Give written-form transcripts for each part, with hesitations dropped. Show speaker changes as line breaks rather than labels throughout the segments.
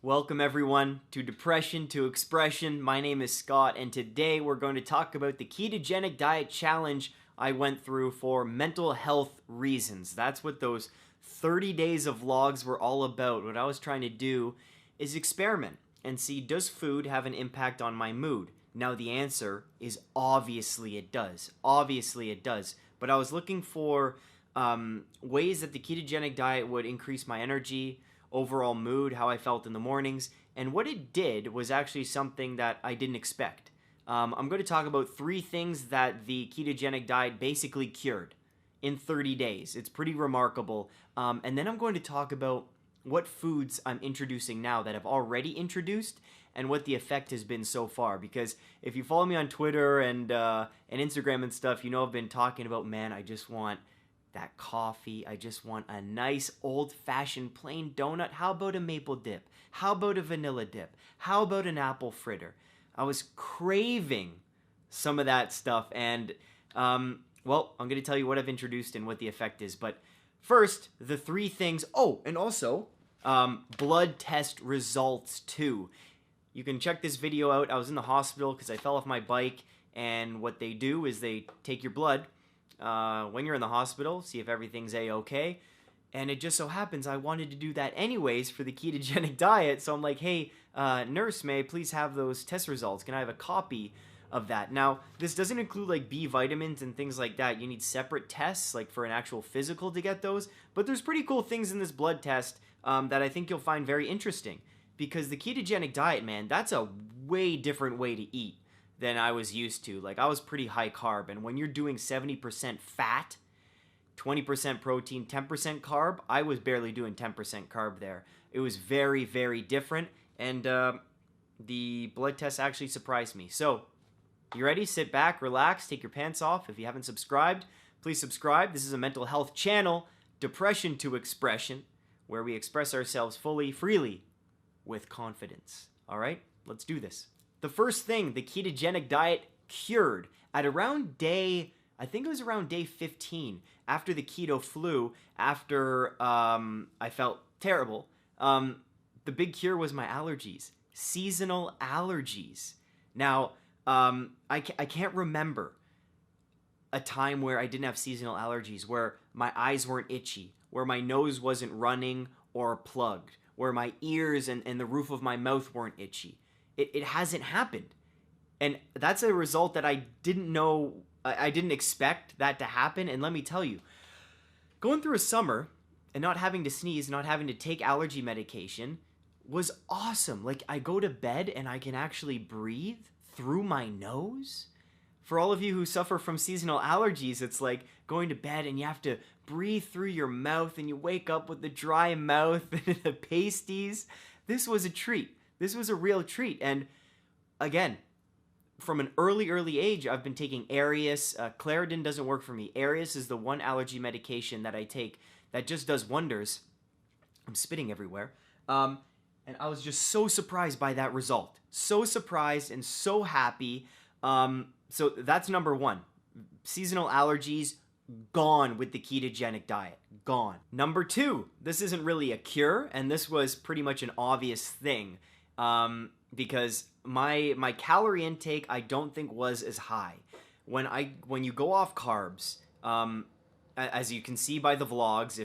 Welcome everyone to Depression to Expression. My name is Scott and today we're going to talk about the ketogenic diet challenge I went through for mental health reasons. That's what those 30 days of vlogs were all about. What I was trying to do is experiment and see, does food have an impact on my mood? Now the answer is obviously it does. Obviously it does. But I was looking for ways that the ketogenic diet would increase my energy, overall mood, how I felt in the mornings, and what it did was actually something that I didn't expect. I'm going to talk about 3 things that the ketogenic diet basically cured in 30 days. It's pretty remarkable. And then I'm going to talk about what foods I'm introducing now that I've already introduced and what the effect has been so far. Because if you follow me on Twitter and Instagram and stuff, you know I've been talking about, man, I just want that coffee. I just want a nice old-fashioned plain donut. How about a maple dip? How about a vanilla dip? How about an apple fritter? I was craving some of that stuff, and well, I'm going to tell you what I've introduced and what the effect is. But first, the 3 things. Oh, and also blood test results too. You can check this video out. I was in the hospital because I fell off my bike, and what they do is they take your blood when you're in the hospital, see if everything's a-okay. And it just so happens I wanted to do that anyways for the ketogenic diet. So I'm like, hey, nurse, may I please have those test results? Can I have a copy of that? Now, this doesn't include like B vitamins and things like that. You need separate tests like for an actual physical to get those. But there's pretty cool things in this blood test that I think you'll find very interesting. Because the ketogenic diet, man, that's a way different way to eat than I was used to. Like, I was pretty high carb, and when you're doing 70% fat, 20% protein, 10% carb, I was barely doing 10% carb there. It was very, very different, and the blood test actually surprised me. So, you ready? Sit back, relax, take your pants off. If you haven't subscribed, please subscribe. This is a mental health channel, Depression to Expression, where we express ourselves fully, freely, with confidence. All right? Let's do this. The first thing the ketogenic diet cured at around day, I think it was around day 15, after the keto flu, after I felt terrible, the big cure was my allergies. Seasonal allergies. Now, I can't remember a time where I didn't have seasonal allergies, where my eyes weren't itchy, where my nose wasn't running or plugged, where my ears and the roof of my mouth weren't itchy. It hasn't happened. And that's a result that I didn't know, I didn't expect that to happen. And let me tell you, going through a summer and not having to sneeze, not having to take allergy medication was awesome. Like, I go to bed and I can actually breathe through my nose. For all of you who suffer from seasonal allergies, it's like going to bed and you have to breathe through your mouth and you wake up with the dry mouth and the pasties. This was a treat. This was a real treat. And again, from an early age, I've been taking Arius. Claritin doesn't work for me. Arius is the one allergy medication that I take that just does wonders. I'm spitting everywhere. And I was just so surprised by that result. So surprised and so happy. So that's number 1. Seasonal allergies, gone with the ketogenic diet. Gone. Number 2, this isn't really a cure, and this was pretty much an obvious thing. Because my calorie intake I don't think was as high. When you go off carbs, as you can see by the vlogs,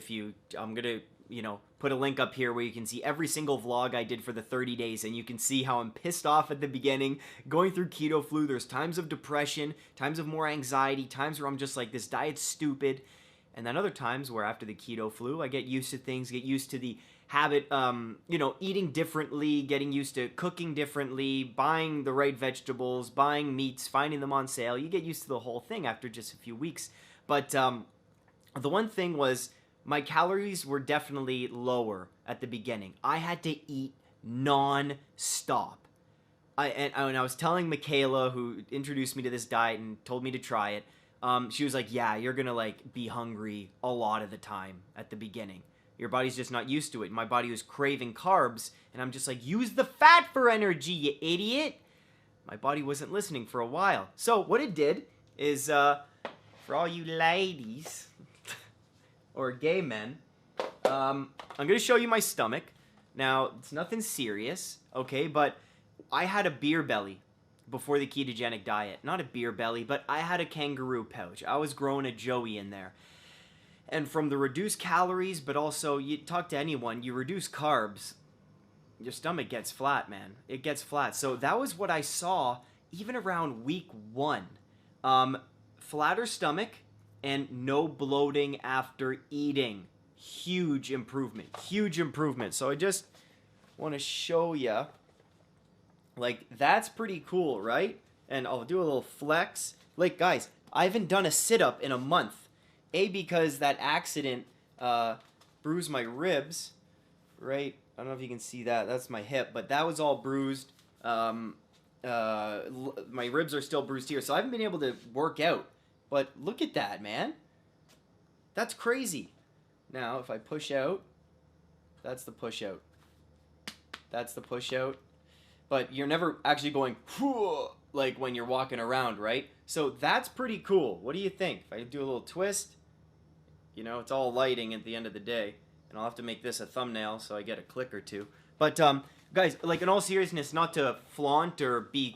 I'm gonna put a link up here where you can see every single vlog I did for the 30 days, and you can see how I'm pissed off at the beginning, going through keto flu. There's times of depression, times of more anxiety, times where I'm just like, this diet's stupid, and then other times where after the keto flu, I get used to things, get used to the habit, eating differently, getting used to cooking differently, buying the right vegetables, buying meats, finding them on sale. You get used to the whole thing after just a few weeks. But the one thing was, my calories were definitely lower at the beginning. I had to eat non-stop. And I was telling Michaela, who introduced me to this diet and told me to try it, she was like, yeah, you're gonna like be hungry a lot of the time at the beginning. Your body's just not used to it. My body was craving carbs, and I'm just like, use the fat for energy, you idiot! My body wasn't listening for a while. So what it did is, for all you ladies, or gay men, I'm going to show you my stomach. Now, it's nothing serious, okay, but I had a beer belly before the ketogenic diet. Not a beer belly, but I had a kangaroo pouch. I was growing a joey in there. And from the reduced calories, but also you talk to anyone, you reduce carbs, your stomach gets flat, man. It gets flat. So that was what I saw even around week 1. Flatter stomach and no bloating after eating. Huge improvement. Huge improvement. So I just want to show you. Like, that's pretty cool, right? And I'll do a little flex. Like, guys, I haven't done a sit-up in a month. Because that accident bruised my ribs, right? I don't know if you can see that. That's my hip, but that was all bruised. My ribs are still bruised here, so I haven't been able to work out. But look at that, man. That's crazy. Now, if I push out, that's the push out. That's the push out. But you're never actually going, like when you're walking around, right? So that's pretty cool. What do you think? If I do a little twist, you know, it's all lighting at the end of the day. And I'll have to make this a thumbnail so I get a click or two. But, guys, like in all seriousness, not to flaunt or be